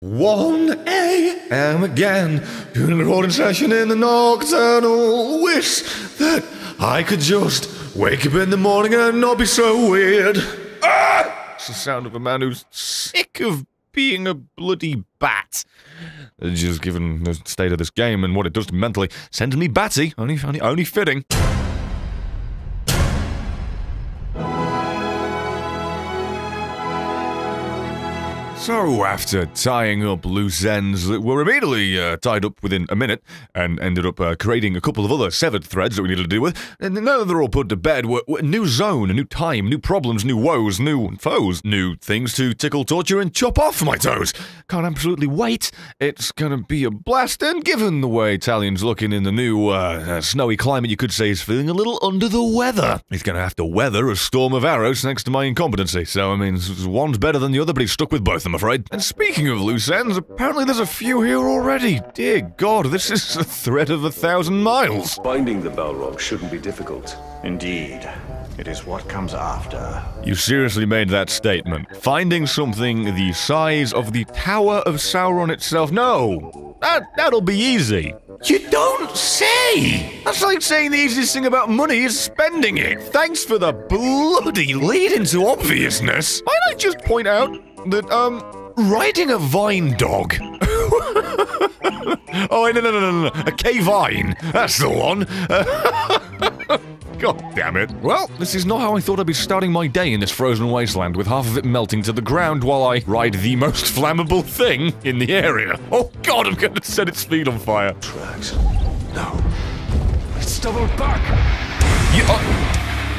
1 a.m. again, doing a recording session in the nocturnal. Wish that I could just wake up in the morning and not be so weird. Ah! It's the sound of a man who's sick of being a bloody bat. Just given the state of this game and what it does to me mentally, sends me batty. Only fitting. So, after tying up loose ends that were immediately tied up within a minute, and ended up creating a couple of other severed threads that we needed to deal with, and now that they're all put to bed, we're a new zone, a new time, new problems, new woes, new foes, new things to tickle, torture, and chop off my toes. Can't absolutely wait. It's gonna be a blast, and given the way Italian's looking in the new snowy climate, you could say he's feeling a little under the weather. He's gonna have to weather a storm of arrows thanks to my incompetency, so I mean, one's better than the other, but he's stuck with both, I'm afraid. And speaking of loose ends, apparently there's a few here already. Dear God, this is a thread of 1,000 miles. Finding the Balrog shouldn't be difficult. Indeed. It is what comes after. You seriously made that statement. Finding something the size of the Tower of Sauron itself? No! That'll be easy. You don't say! That's like saying the easiest thing about money is spending it. Thanks for the bloody lead into obviousness. Might I just point out that, riding a vine dog. Oh, no. A K-Vine. That's the one. God damn it. Well, this is not how I thought I'd be starting my day in this frozen wasteland, with half of it melting to the ground while I ride the most flammable thing in the area. Oh God, I'm gonna set its feet on fire. Tracks. No. It's doubled back.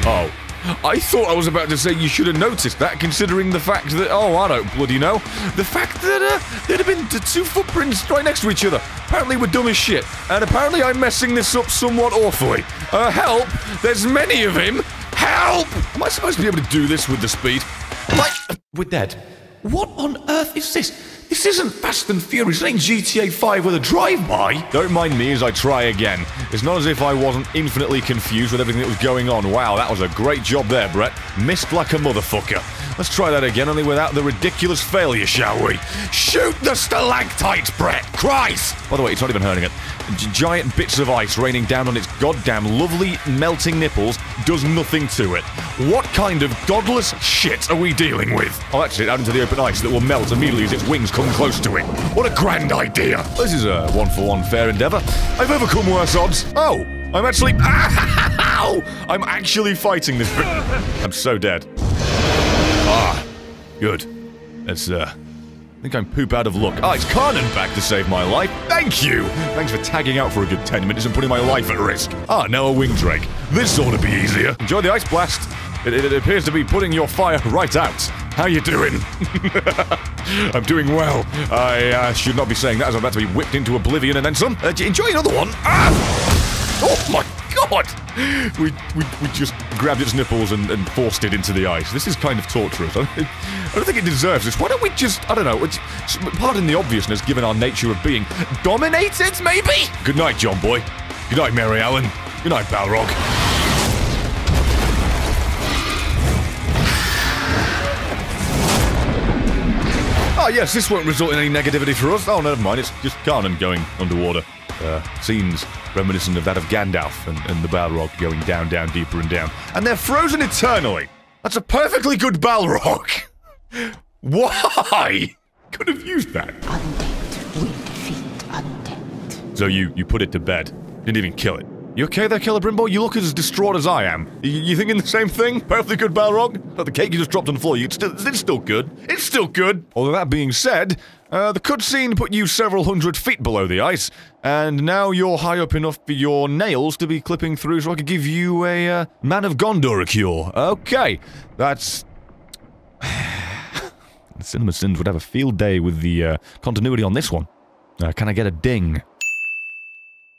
Oh. I thought I was about to say you should have noticed that, considering the fact that, oh, I don't bloody know, the fact that, there'd have been two footprints right next to each other. Apparently we're dumb as shit, and apparently I'm messing this up somewhat awfully. Help! There's many of him! Help! Am I supposed to be able to do this with the speed? We're dead. What on earth is this? This isn't Fast and Furious, it ain't GTA 5 with a drive-by. Don't mind me as I try again. It's not as if I wasn't infinitely confused with everything that was going on. Wow, that was a great job there, Brett. Missed like a motherfucker. Let's try that again, only without the ridiculous failure, shall we? Shoot the stalactites, Brett! Christ! By the way, it's not even hurting it. Giant bits of ice raining down on its goddamn lovely melting nipples does nothing to it. What kind of godless shit are we dealing with? Oh, that's it, out into the open ice that will melt immediately as its wings come close to it. What a grand idea! This is a one-for-one fair endeavor. I've overcome worse odds. Oh, I'm actually... Ow! I'm actually fighting this... I'm so dead. Ah, good. That's, I think I'm poop out of luck. Ah, it's Karnan back to save my life. Thank you! Thanks for tagging out for a good 10 minutes and putting my life at risk. Ah, now a wing drake. This ought to be easier. Enjoy the ice blast. It appears to be putting your fire right out. How you doing? I'm doing well. I should not be saying that as I'm about to be whipped into oblivion and then some. Enjoy another one. Ah! Oh my God! We just grabbed its nipples and forced it into the ice. This is kind of torturous. I don't think it deserves this. Why don't we just, I don't know, pardon the obviousness given our nature of being, dominate it, maybe? Good night, John Boy. Good night, Mary Ellen. Good night, Balrog. Oh yes, this won't result in any negativity for us. Oh, never mind, it's just Karnan going underwater. Scenes reminiscent of that of Gandalf and the Balrog going down, deeper and down. And they're frozen eternally! That's a perfectly good Balrog! Why? Could have used that. Undead will defeat undead. So you put it to bed. Didn't even kill it. You okay there, Killer Brimbo? You look as distraught as I am. You thinking the same thing? Perfectly good Balrog? Like the cake you just dropped on the floor, it's still good. It's still good! Although that being said, the cutscene put you several hundred feet below the ice, and now you're high up enough for your nails to be clipping through so I could give you a, Man of Gondor cure. Okay, that's... Cinema Sins would have a field day with the, continuity on this one. Can I get a ding?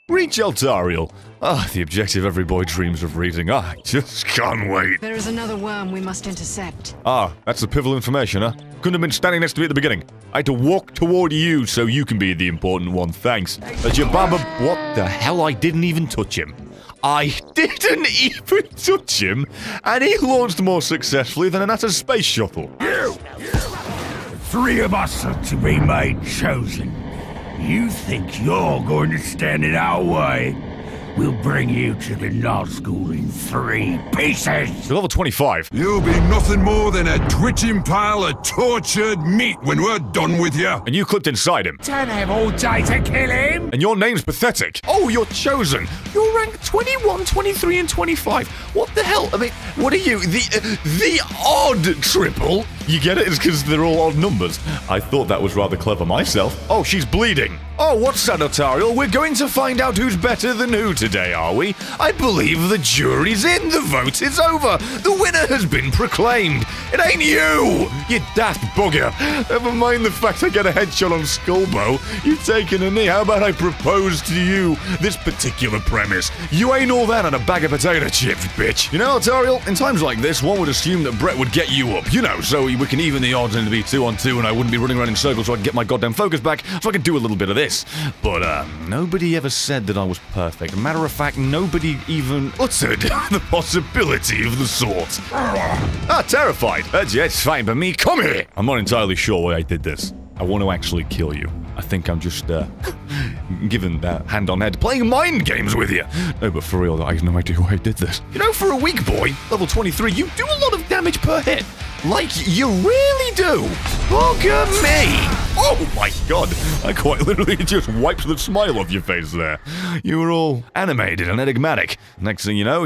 Reach Eltariel. Ah, the objective every boy dreams of reading. Ah, I just can't wait. There is another worm we must intercept. Ah, that's the pivotal information, huh? Couldn't have been standing next to me at the beginning. I had to walk toward you so you can be the important one, thanks. But your Baba... What the hell? I didn't even touch him. I didn't even touch him, and he launched more successfully than an NASA space shuttle. 3 of us are to be made chosen. You think you're going to stand in our way? We'll bring you to the NAZGUL in 3 pieces! You're level 25. You'll be nothing more than a twitching pile of tortured meat when we're done with you. And you clipped inside him. Don't have all day to kill him! And your name's pathetic. Oh, you're chosen. You're ranked 21, 23, and 25. What the hell? I mean, what are you? The odd triple? You get it? It's because they're all odd numbers. I thought that was rather clever myself. Oh, she's bleeding. Oh, what's that, Otariel? We're going to find out who's better than who today, are we? I believe the jury's in. The vote is over. The winner has been proclaimed. It ain't you daft bugger. Never mind the fact I get a headshot on Skullbow. You've taken a knee. How about I propose to you this particular premise? You ain't all that on a bag of potato chips, bitch. You know, Otariel, in times like this, one would assume that Brett would get you up. You know, so we can even the odds and it'd be 2-on-2 and I wouldn't be running around in circles so I can get my goddamn focus back so I can do a little bit of this. But, nobody ever said that I was perfect. Matter of fact, nobody even uttered the possibility of the sort. Terrified. Yeah, it's fine by me. Come here. I'm not entirely sure why I did this. I want to actually kill you. I think I'm just, given that hand on head, playing mind games with you. No, but for real, I have no idea why I did this. You know, for a weak boy, level 23, you do a lot of damage per hit. Like, you really do. Look at me. Oh my god. I quite literally just wiped the smile off your face there. You were all animated and enigmatic. Next thing you know,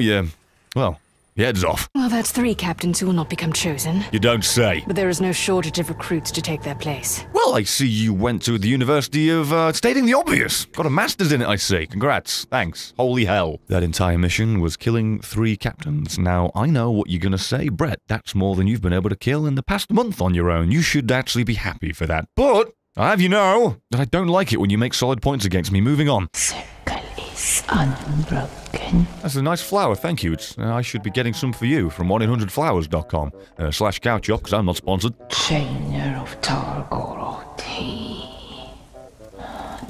well, your head's off. Well, that's 3 captains who will not become chosen. You don't say. But there is no shortage of recruits to take their place. Well, I see you went to the University of, stating the obvious. Got a master's in it, I see. Congrats. Thanks. Holy hell. That entire mission was killing 3 captains. Now, I know what you're gonna say. Brett, that's more than you've been able to kill in the past month on your own. You should actually be happy for that. But I'll have you know that I don't like it when you make solid points against me. Moving on. Circle is unbroken. That's a nice flower, thank you. I should be getting some for you from 1-800flowers.com /cowchop, because I'm not sponsored. Trainer of Targorothi.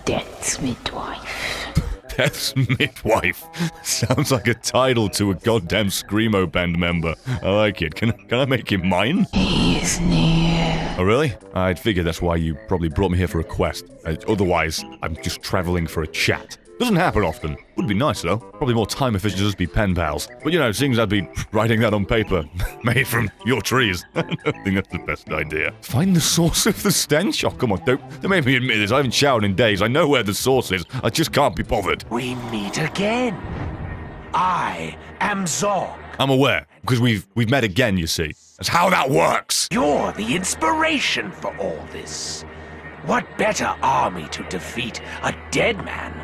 Death's midwife. Death's midwife. Sounds like a title to a goddamn Screamo band member. I like it. Can I make him mine? He is near. Oh, really? I'd figure that's why you probably brought me here for a quest. Otherwise, I'm just traveling for a chat. Doesn't happen often. Would be nice, though. Probably more time efficient to just be pen pals. But, you know, seeing as I'd be writing that on paper, made from your trees, I don't think that's the best idea. Find the source of the stench? Oh, come on, don't make me admit this. I haven't showered in days. I know where the source is. I just can't be bothered. We meet again. I am Zorg. I'm aware, because we've met again, you see. That's how that works. You're the inspiration for all this. What better army to defeat a dead man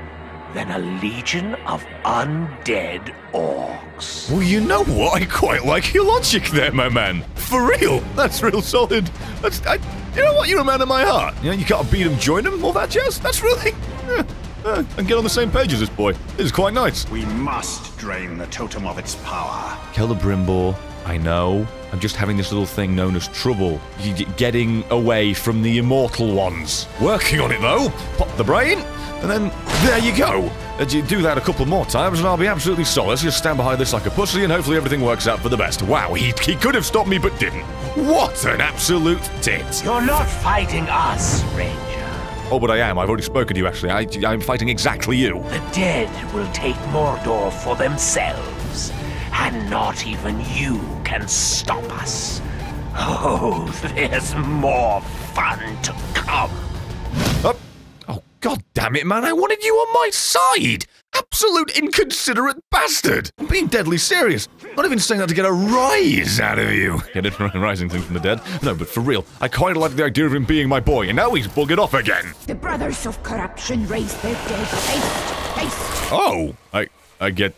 than a legion of undead orcs? Well, you know what? I quite like your logic there, my man. For real. That's real solid. You know what? You're a man of my heart. You know, you can't beat him, join him, all that jazz. That's really... and get on the same page as this boy. This is quite nice. We must drain the totem of its power. Celebrimbor, I know. I'm just having this little thing known as trouble. Getting away from the immortal ones. Working on it, though. Pop the brain. And then, there you go. You do that a couple more times and I'll be absolutely solid. Just stand behind this like a pussy and hopefully everything works out for the best. Wow, he could have stopped me but didn't. What an absolute tit. You're not fighting us, Ranger. Oh, but I am. I've already spoken to you, actually. I'm fighting exactly you. The dead will take Mordor for themselves. And not even you can stop us. Oh, there's more fun to come. Oh, god damn it, man. I wanted you on my side. Absolute inconsiderate bastard. I'm being deadly serious. Not even saying that to get a rise out of you. Get it? Rising things from the dead? No, but for real, I quite like the idea of him being my boy, and now he's buggered off again. The brothers of corruption raise their dead. Haste! Oh, I get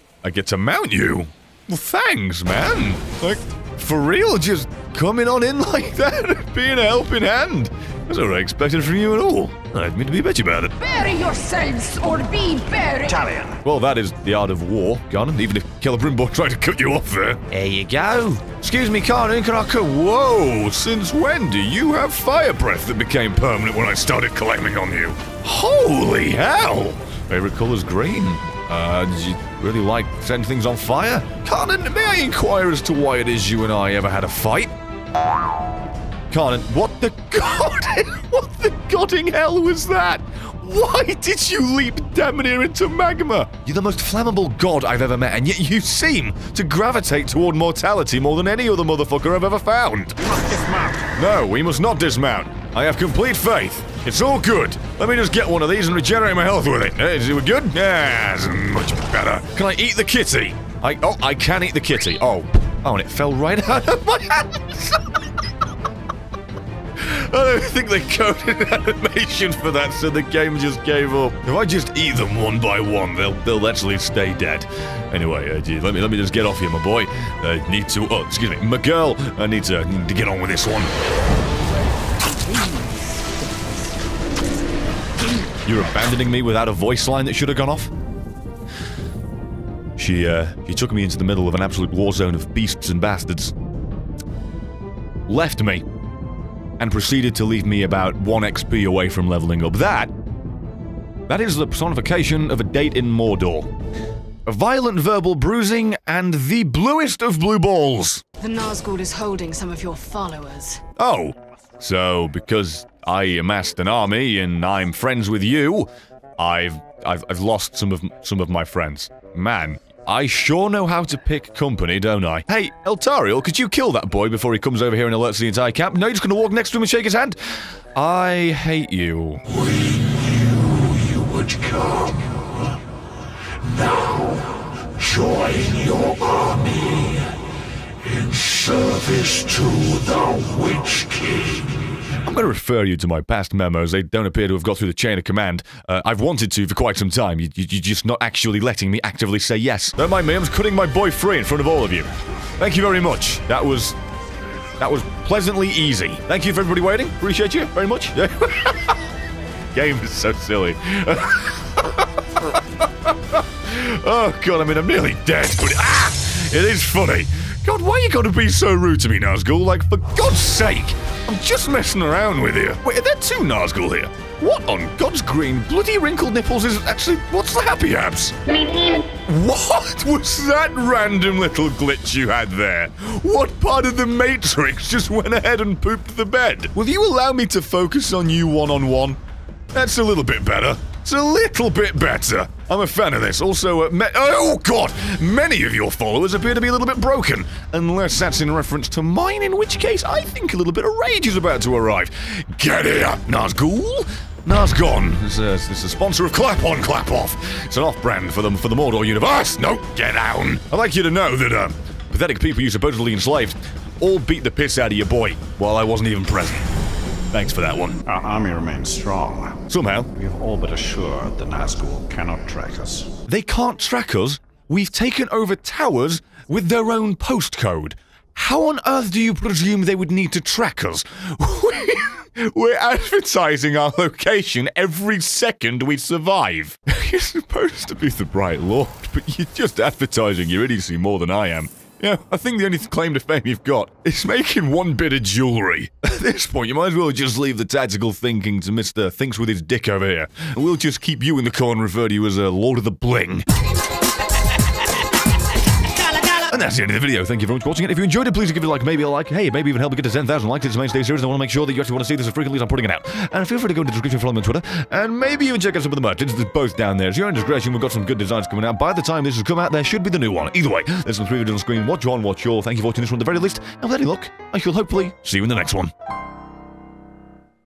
to mount you. Well, thanks, man. Like, for real, just coming on in like that, being a helping hand. That's not what I expected from you at all. I didn't mean to be bitchy about it. Bury yourselves or be buried! Talion. Well, that is the art of war, Garnon, even if Celebrimbor tried to cut you off there. There you go. Excuse me, Garnon, can I cut? Whoa, since when do you have fire breath that became permanent when I started claiming on you? Holy hell! Favorite color's green. Did you really like setting things on fire? Garnon, may I inquire as to why it is you and I ever had a fight? Garnon, what The god... What the godding hell was that? Why did you leap damn near into magma? You're the most flammable god I've ever met, and yet you seem to gravitate toward mortality more than any other motherfucker I've ever found. We must dismount. No, we must not dismount. I have complete faith. It's all good. Let me just get one of these and regenerate my health with it. Is it good? Yeah, it's much better. Can I eat the kitty? I can eat the kitty. Oh, and it fell right out of my hands. I don't think they coded an animation for that, so the game just gave up. If I just eat them one by one, they'll actually stay dead. Anyway, let me just get off here, my boy. I need to. Oh, excuse me, my girl. I need to get on with this one. You're abandoning me without a voice line that should have gone off? She took me into the middle of an absolute war zone of beasts and bastards. Left me. And proceeded to leave me about 1 XP away from leveling up. That is the personification of a date in Mordor. A violent verbal bruising and the bluest of blue balls. The Nazgul is holding some of your followers. Oh, so because I amassed an army and I'm friends with you, I've lost some of my friends. Man, I sure know how to pick company, don't I? Hey, Eltariel, could you kill that boy before he comes over here and alerts the entire camp? No, you're just gonna walk next to him and shake his hand? I hate you. We knew you would come. Now, join your army in service to the Witch King. I'm going to refer you to my past memos. They don't appear to have got through the chain of command. I've wanted to for quite some time. You're just not actually letting me actively say yes. Don't mind me, I'm just cutting my boy free in front of all of you. Thank you very much. That was pleasantly easy. Thank you for everybody waiting. Appreciate you very much. Game is so silly. Oh god, I mean, I'm nearly dead, but it is funny. God, why you gotta be so rude to me, Nazgul? Like, for God's sake, I'm just messing around with you. Wait, are there 2 Nazgul here? What on God's green bloody wrinkled nipples is actually, what's the happy abs? What was that random little glitch you had there? What part of the Matrix just went ahead and pooped the bed? Will you allow me to focus on you one-on-one? That's a little bit better. It's a little bit better. I'm a fan of this. Also, oh god! Many of your followers appear to be a little bit broken. Unless that's in reference to mine, in which case I think a little bit of rage is about to arrive. Get here, Nazgul! Nazgon. This is a sponsor of Clap On, Clap Off. It's an off-brand for the Mordor universe. No, get down. I'd like you to know that, pathetic people you supposedly enslaved all beat the piss out of your boy while I wasn't even present. Thanks for that one. Our army remains strong. Somehow. We have all but assured the Nazgul cannot track us. They can't track us? We've taken over towers with their own postcode. How on earth do you presume they would need to track us? We're advertising our location every second we survive. You're supposed to be the Bright Lord, but you're just advertising your idiocy more than I am. Yeah, I think the only claim to fame you've got is making 1 bit of jewelry. At this point, you might as well just leave the tactical thinking to Mr. Thinks with his dick over here. And we'll just keep you in the corner and refer to you as a Lord of the Bling. And that's the end of the video. Thank you very much for watching it. If you enjoyed it, please give it a like, maybe a like. Hey, maybe even help me get to 10,000 likes. It's a mainstay series, and I want to make sure that you actually want to see this as frequently as I'm putting it out. And feel free to go into the description, follow me on Twitter, and maybe even check out some of the merch. It's both down there. It's your own discretion. We've got some good designs coming out. By the time this has come out, there should be the new one. Either way, there's some 3 videos on the screen. Watch on, watch your. Thank you for watching this one at the very least. And with any luck, I shall hopefully see you in the next one.